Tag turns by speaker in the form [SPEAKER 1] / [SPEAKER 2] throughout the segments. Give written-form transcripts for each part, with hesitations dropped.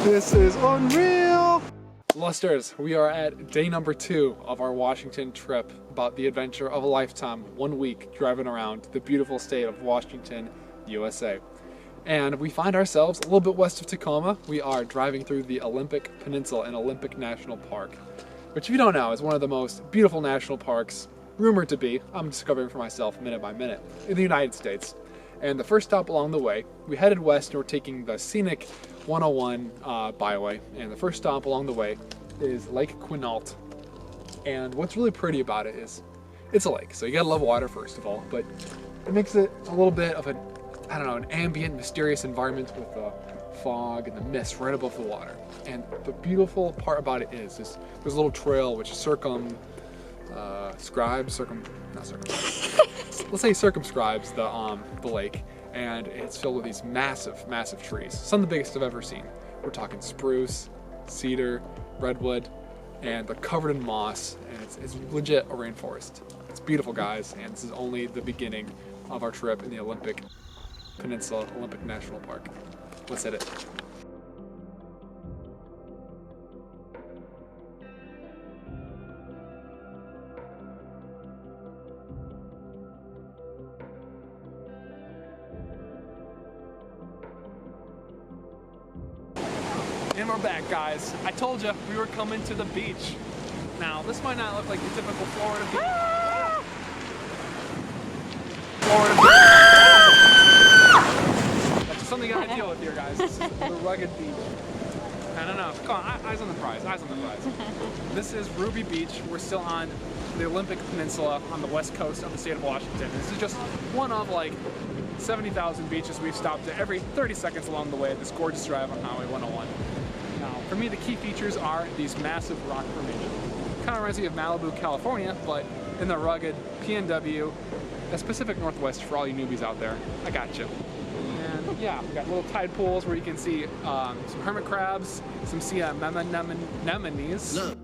[SPEAKER 1] This is unreal! Lusters, we are at day number 2 of our Washington trip, about the adventure of a lifetime, 1 week driving around the beautiful state of Washington, USA. And we find ourselves a little bit west of Tacoma. We are driving through the Olympic Peninsula in Olympic National Park, which if you don't know is one of the most beautiful national parks, rumored to be, I'm discovering for myself minute by minute, in the United States. And the first stop along the way, we headed west and we're taking the scenic 101 byway. And the first stop along the way is Lake Quinault. And what's really pretty about it is it's a lake. So you gotta love water first of all, but it makes it a little bit of an, I don't know, an ambient, mysterious environment with the fog and the mist right above the water. And the beautiful part about it is there's a little trail which circumscribes the lake, and it's filled with these massive trees. Some of the biggest I've ever seen. We're talking spruce, cedar, redwood, and they're covered in moss, and it's legit a rainforest. It's beautiful, guys, and this is only the beginning of our trip in the Olympic Peninsula, Olympic National Park. Let's hit it. And we're back, guys. I told you we were coming to the beach. Now, this might not look like your typical Florida beach. Florida beach. That's just something you gotta deal with here, guys. This is the rugged beach. I don't know. Come on, eyes on the prize. Eyes on the prize. This is Ruby Beach. We're still on the Olympic Peninsula on the west coast of the state of Washington. This is just one of like 70,000 beaches we've stopped at every 30 seconds along the way. This gorgeous drive on Highway 101. Now, for me, the key features are these massive rock formations. Kind of reminds me of Malibu, California, but in the rugged PNW, the Pacific Northwest for all you newbies out there. I got you. And yeah, we got little tide pools where you can see some hermit crabs, some sea anemones.
[SPEAKER 2] Look,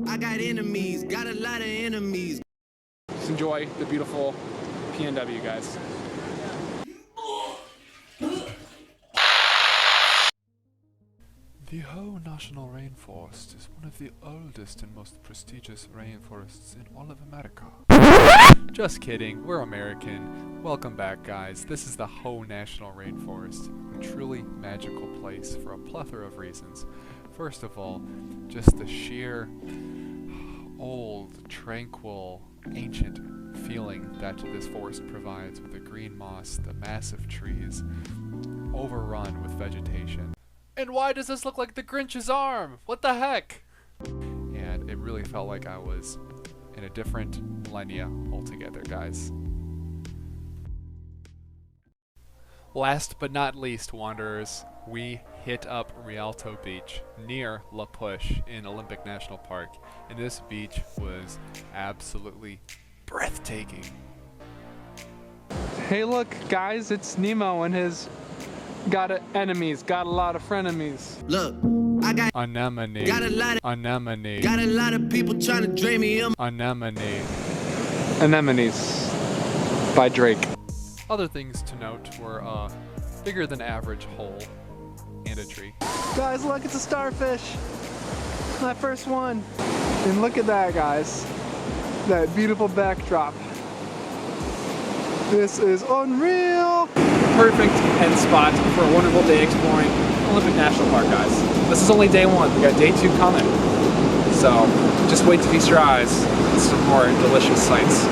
[SPEAKER 2] I got enemies, got a lot of enemies.
[SPEAKER 1] Just enjoy the beautiful PNW, guys.
[SPEAKER 3] The Hoh National Rainforest is one of the oldest and most prestigious rainforests in all of America. Just kidding, we're American. Welcome back, guys. This is the Hoh National Rainforest, a truly magical place for a plethora of reasons. First of all, just the sheer old, tranquil, ancient feeling that this forest provides with the green moss, the massive trees, overrun with vegetation. And why does this look like the Grinch's arm? What the heck? And it really felt like I was in a different millennia altogether, guys. Last but not least, wanderers, we hit up Rialto Beach near La Push in Olympic National Park. And this beach was absolutely breathtaking.
[SPEAKER 1] Hey look, guys, it's Nemo and his enemies, got a lot of frenemies.
[SPEAKER 2] Look, I got
[SPEAKER 3] Anemone.
[SPEAKER 2] got a lot of
[SPEAKER 3] Anemone.
[SPEAKER 2] got a lot of people trying to drain me in.
[SPEAKER 3] Anemone.
[SPEAKER 1] Anemones by Drake.
[SPEAKER 3] Other things to note were a bigger than average hole and a tree.
[SPEAKER 1] Guys, look, it's a starfish. My first one. And look at that, guys. That beautiful backdrop. This is unreal. Perfect end spot for a wonderful day exploring Olympic National Park, guys. This is only day 1. We got day 2 coming. So just wait to feast your eyes on some more delicious sights.